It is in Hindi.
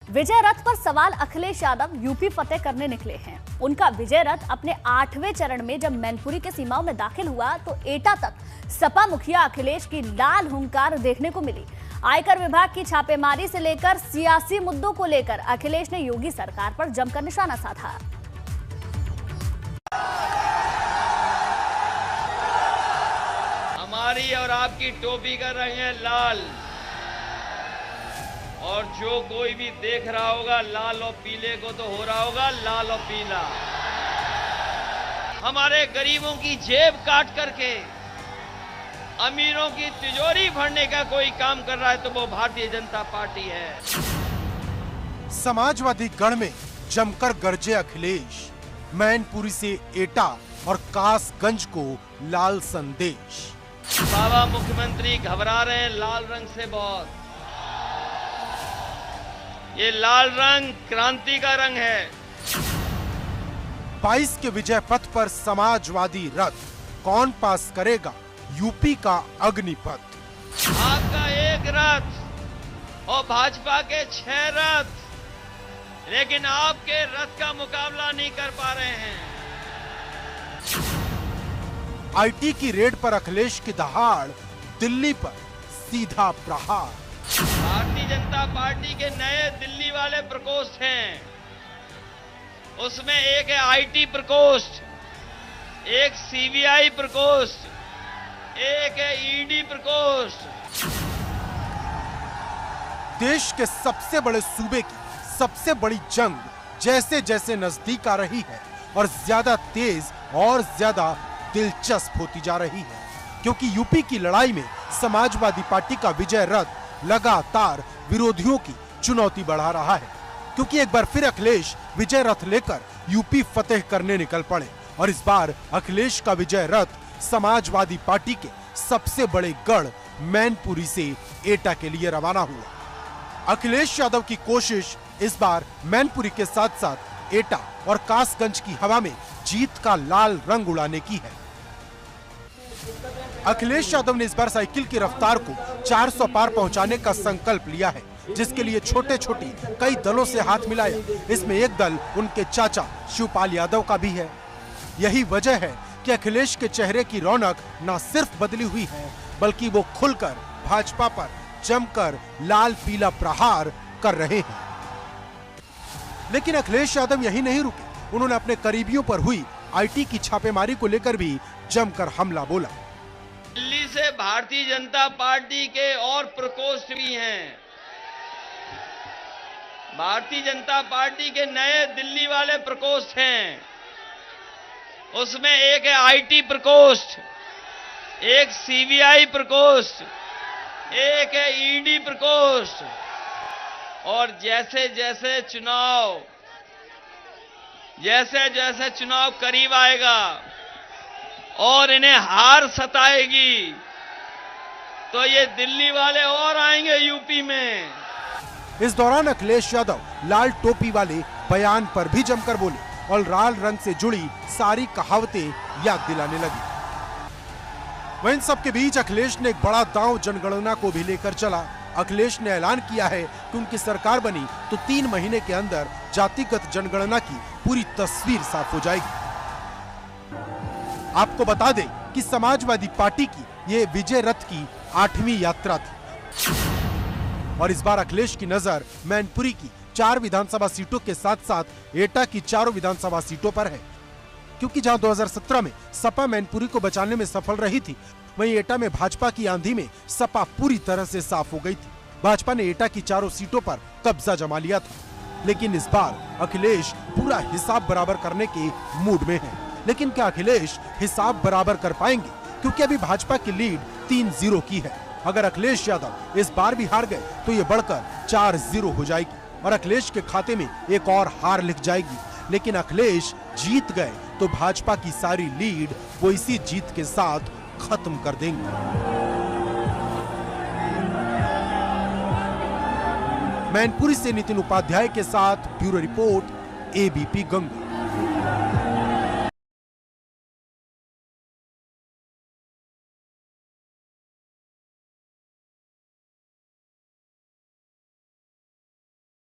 विजय रथ पर सवाल अखिलेश यादव यूपी फतेह करने निकले हैं। उनका विजय रथ अपने 8वें चरण में जब मैनपुरी के सीमाओं में दाखिल हुआ तो एटा तक सपा मुखिया अखिलेश की लाल हुंकार देखने को मिली। आयकर विभाग की छापेमारी से लेकर सियासी मुद्दों को लेकर अखिलेश ने योगी सरकार पर जमकर निशाना साधा। हमारी और आपकी टोपी का रंग है लाल, और जो कोई भी देख रहा होगा लाल और पीले को तो हो रहा होगा लाल और पीला। हमारे गरीबों की जेब काट करके अमीरों की तिजोरी भरने का कोई काम कर रहा है तो वो भारतीय जनता पार्टी है। समाजवादी गढ़ में जमकर गरजे अखिलेश, मैनपुरी से एटा और कासगंज को लाल संदेश। बाबा मुख्यमंत्री घबरा रहे हैं लाल रंग से बहुत। ये लाल रंग क्रांति का रंग है। 22 के विजय पथ पर समाजवादी रथ, कौन पास करेगा यूपी का अग्निपथ। आपका एक रथ और भाजपा के 6 रथ, लेकिन आपके रथ का मुकाबला नहीं कर पा रहे हैं। आईटी की रेड पर अखिलेश की दहाड़, दिल्ली पर सीधा प्रहार। भारतीय जनता पार्टी के नए दिल्ली वाले प्रकोष्ठ हैं। उसमें एक है आईटी प्रकोष्ठ, एक सीबीआई प्रकोष्ठ, एक है ईडी प्रकोष्ठ। देश के सबसे बड़े सूबे की सबसे बड़ी जंग जैसे जैसे नजदीक आ रही है और ज्यादा तेज और ज्यादा दिलचस्प होती जा रही है, क्योंकि यूपी की लड़ाई में समाजवादी पार्टी का विजय रथ लगातार विरोधियों की चुनौती बढ़ा रहा है। क्योंकि एक बार फिर अखिलेश विजय रथ लेकर यूपी फतेह करने निकल पड़े और इस बार अखिलेश का विजय रथ समाजवादी पार्टी के सबसे बड़े गढ़ मैनपुरी से एटा के लिए रवाना हुआ। अखिलेश यादव की कोशिश इस बार मैनपुरी के साथ साथ एटा और कासगंज की हवा में जीत का लाल रंग उड़ाने की है। अखिलेश यादव ने इस बार साइकिल की रफ्तार को 400 पार पहुंचाने का संकल्प लिया है, जिसके लिए छोटे छोटे कई दलों से हाथ मिलाया। इसमें एक दल उनके चाचा शिवपाल यादव का भी है। यही वजह है कि अखिलेश के चेहरे की रौनक न सिर्फ बदली हुई है, बल्कि वो खुलकर भाजपा पर जमकर लाल पीला प्रहार कर रहे हैं। लेकिन अखिलेश यादव यही नहीं रुके। उन्होंने अपने करीबियों पर हुई आईटी की छापेमारी को लेकर भी जमकर हमला बोला। दिल्ली से भारतीय जनता पार्टी के और प्रकोष्ठ भी हैं। भारतीय जनता पार्टी के नए दिल्ली वाले प्रकोष्ठ हैं। उसमें एक है आईटी प्रकोष्ठ, एक सीबीआई प्रकोष्ठ, एक है ईडी प्रकोष्ठ। और जैसे जैसे चुनाव करीब आएगा और इन्हें हार सताएगी तो ये दिल्ली वाले और आएंगे यूपी में। इस दौरान अखिलेश यादव लाल टोपी वाले बयान पर भी जमकर बोले और लाल रंग से जुड़ी सारी कहावतें याद दिलाने लगी। वहीं इन सब के बीच अखिलेश ने एक बड़ा दांव जनगणना को भी लेकर चला। अखिलेश ने ऐलान किया है कि उनकी सरकार बनी तो 3 महीने के अंदर जातिगत जनगणना की पूरी तस्वीर साफ हो जाएगी। आपको बता दें कि समाजवादी पार्टी की ये विजय रथ की 8वीं यात्रा थी और इस बार अखिलेश की नजर मैनपुरी की 4 विधानसभा सीटों के साथ साथ एटा की 4 विधानसभा सीटों पर है। क्योंकि जहां 2017 में सपा मैनपुरी को बचाने में सफल रही थी, वहीं एटा में भाजपा की आंधी में सपा पूरी तरह से साफ हो गई थी। भाजपा ने एटा की 4 सीटों पर कब्जा जमा लिया था। लेकिन इस बार अखिलेश पूरा हिसाब बराबर करने के मूड में है। लेकिन क्या अखिलेश हिसाब बराबर कर पाएंगे? क्योंकि अभी भाजपा की लीड 3-0 की है। अगर अखिलेश यादव इस बार भी हार गए तो ये बढ़कर 4-0 हो जाएगी और अखिलेश के खाते में एक और हार लिख जाएगी। लेकिन अखिलेश जीत गए तो भाजपा की सारी लीड वो इसी जीत के साथ खत्म कर देंगे। मैनपुरी से नितिन उपाध्याय के साथ ब्यूरो रिपोर्ट, एबीपी गंगा।